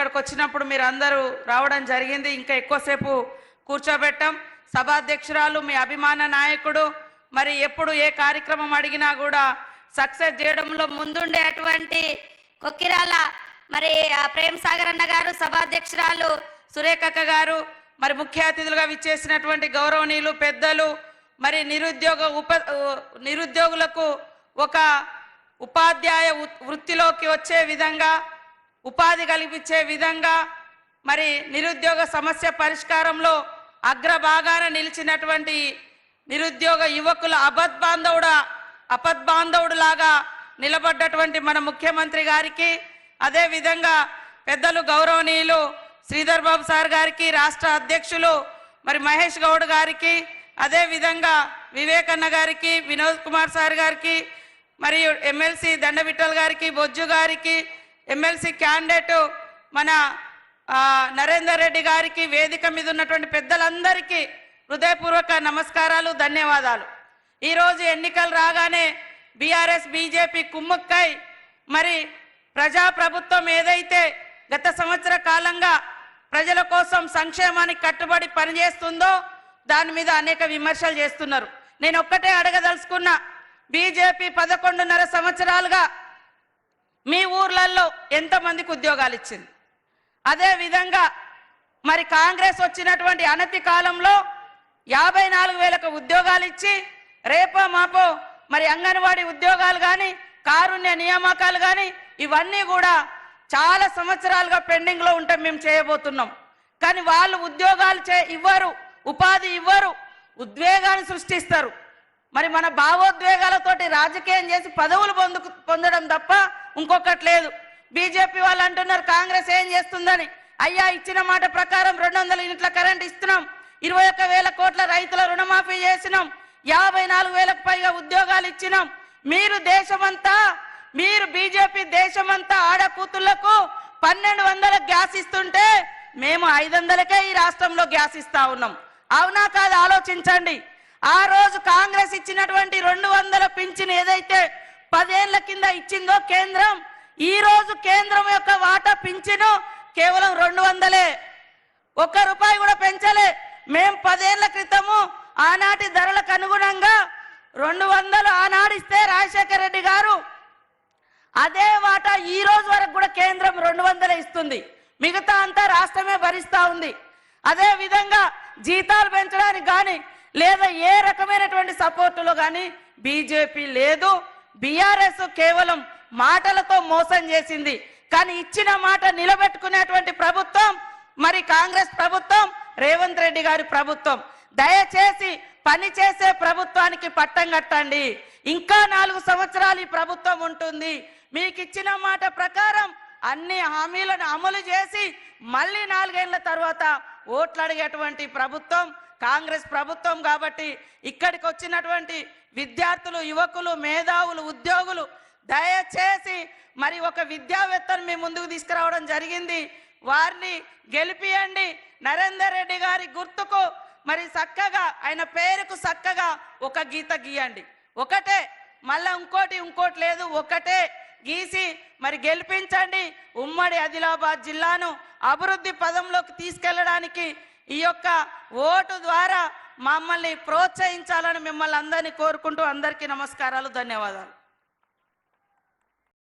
ఇక్కడికి వచ్చినప్పుడు మీరు అందరూ రావడం జరిగింది. ఇంకా ఎక్కువసేపు కూర్చోబెట్టాం. సభాధ్యక్షురాలు మీ అభిమాన నాయకుడు మరి ఎప్పుడు ఏ కార్యక్రమం అడిగినా కూడా సక్సెస్ చేయడంలో ముందుండేటువంటి కొక్కిరాల మరి ప్రేమ్ సాగర్ అన్న గారు, సభాధ్యక్షురాలు సురేఖక్క గారు, మరి ముఖ్య అతిథులుగా విచ్చేసినటువంటి గౌరవనీయులు పెద్దలు, మరి నిరుద్యోగులకు ఒక ఉపాధ్యాయ వృత్తిలోకి వచ్చే విధంగా ఉపాధి కల్పించే విధంగా మరి నిరుద్యోగ సమస్య పరిష్కారంలో అగ్రభాగాన నిలిచినటువంటి నిరుద్యోగ యువకుల అపద్బాంధవుడు లాగా నిలబడ్డటువంటి మన ముఖ్యమంత్రి గారికి, అదే విధంగా పెద్దలు గౌరవనీయులు శ్రీధర్ బాబు సార్ గారికి, రాష్ట్ర అధ్యక్షులు మరి మహేష్ గౌడ్ గారికి, అదే విధంగా వివేకన్న గారికి, వినోద్ కుమార్ సార్ గారికి, మరియు ఎమ్మెల్సీ దండవిఠల్ గారికి, బొజ్జు గారికి, ఎమ్మెల్సీ క్యాండిడేట్ మన నరేందర్ రెడ్డి గారికి, వేదిక మీద ఉన్నటువంటి పెద్దలందరికీ హృదయపూర్వక నమస్కారాలు, ధన్యవాదాలు. ఈరోజు ఎన్నికలు రాగానే బీఆర్ఎస్ బీజేపీ కుమ్ముక్కై మరి ప్రజాప్రభుత్వం ఏదైతే గత సంవత్సర కాలంగా ప్రజల కోసం సంక్షేమానికి కట్టుబడి పనిచేస్తుందో దాని మీద అనేక విమర్శలు చేస్తున్నారు. నేను ఒక్కటే అడగదలుచుకున్నా, బీజేపీ 11.5 సంవత్సరాలుగా మీ ఊర్లలో ఎంతమందికి ఉద్యోగాలు ఇచ్చింది? అదే విధంగా మరి కాంగ్రెస్ వచ్చినటువంటి అనతి కాలంలో 54,000 ఉద్యోగాలు ఇచ్చి రేపో మాపో మరి అంగన్వాడీ ఉద్యోగాలు కానీ, కారుణ్య నియామకాలు కానీ ఇవన్నీ కూడా చాలా సంవత్సరాలుగా పెండింగ్లో ఉంటే మేము చేయబోతున్నాం. కానీ వాళ్ళు ఉద్యోగాలు ఇవ్వరు, ఉపాధి ఇవ్వరు, ఉద్వేగాన్ని సృష్టిస్తారు. మరి మన భావోద్వేగాలతోటి రాజకీయం చేసి పదవులు పొందడం తప్ప ఇంకొకటి లేదు. బీజేపీ వాళ్ళు అంటున్నారు కాంగ్రెస్ ఏం చేస్తుందని. అయ్యా, ఇచ్చిన మాట ప్రకారం 200 యూనిట్ల కరెంట్ ఇస్తున్నాం, 21,000 కోట్ల రైతుల రుణమాఫీ చేసినాం, 54,000కు పైగా ఉద్యోగాలు ఇచ్చినాం. మీరు బీజేపీ దేశమంతా ఆడకూతుళ్లకు 1,200 గ్యాస్ ఇస్తుంటే మేము 500కే ఈ రాష్ట్రంలో గ్యాస్ ఇస్తా ఉన్నాం. అవునా కాదు? ఆలోచించండి. ఆ రోజు కాంగ్రెస్ ఇచ్చినటువంటి 200 పింఛన్ ఏదైతే 10 ఏళ్ల కింద ఇచ్చిందో కేంద్రం, ఈ రోజు కేంద్రం యొక్క వాటా పింఛను కేవలం 200. ₹1 కూడా పెంచలే. మేము 10 ఏళ్ల క్రితము ఆనాటి ధరలకు అనుగుణంగా 200 ఆనాడిస్తే రాజశేఖర రెడ్డి గారు అదే వాటా ఈ రోజు వరకు కూడా కేంద్రం 200 ఇస్తుంది. మిగతా అంతా రాష్ట్రమే భరిస్తా ఉంది. అదే విధంగా జీతాలు పెంచడానికి కానీ లేదా ఏ రకమైనటువంటి సపోర్టులో కానీ బీజేపీ లేదు. బీఆర్ఎస్ కేవలం మాటలతో మోసం చేసింది. కానీ ఇచ్చిన మాట నిలబెట్టుకునేటువంటి ప్రభుత్వం మరి కాంగ్రెస్ ప్రభుత్వం, రేవంత్ రెడ్డి గారి ప్రభుత్వం. దయచేసి పని చేసే ప్రభుత్వానికి పట్టం కట్టండి. ఇంకా 4 సంవత్సరాలు ఈ ప్రభుత్వం ఉంటుంది. మీకు ఇచ్చిన మాట ప్రకారం అన్ని హామీలను అమలు చేసి మళ్ళీ 4 ఏళ్ల తర్వాత ఓట్లు అడిగేటువంటి ప్రభుత్వం కాంగ్రెస్ ప్రభుత్వం. కాబట్టి ఇక్కడికి వచ్చినటువంటి విద్యార్థులు, యువకులు, మేధావులు, ఉద్యోగులు దయచేసి మరి ఒక విద్యావేత్తను మీ ముందుకు తీసుకురావడం జరిగింది. వారిని గెలిపియండి. నరేందర్ రెడ్డి గారి గుర్తుకు మరి చక్కగా ఆయన పేరుకు చక్కగా ఒక గీత గీయండి. ఒకటే, మళ్ళా ఇంకోటి లేదు, ఒకటే గీసి మరి గెలిపించండి. ఉమ్మడి ఆదిలాబాద్ జిల్లాను అభివృద్ధి పదంలోకి తీసుకెళ్లడానికి ఈ యొక్క ఓటు ద్వారా మమ్మల్ని ప్రోత్సహించాలని మిమ్మల్ని అందరినీ కోరుకుంటూ అందరికీ నమస్కారాలు, ధన్యవాదాలు.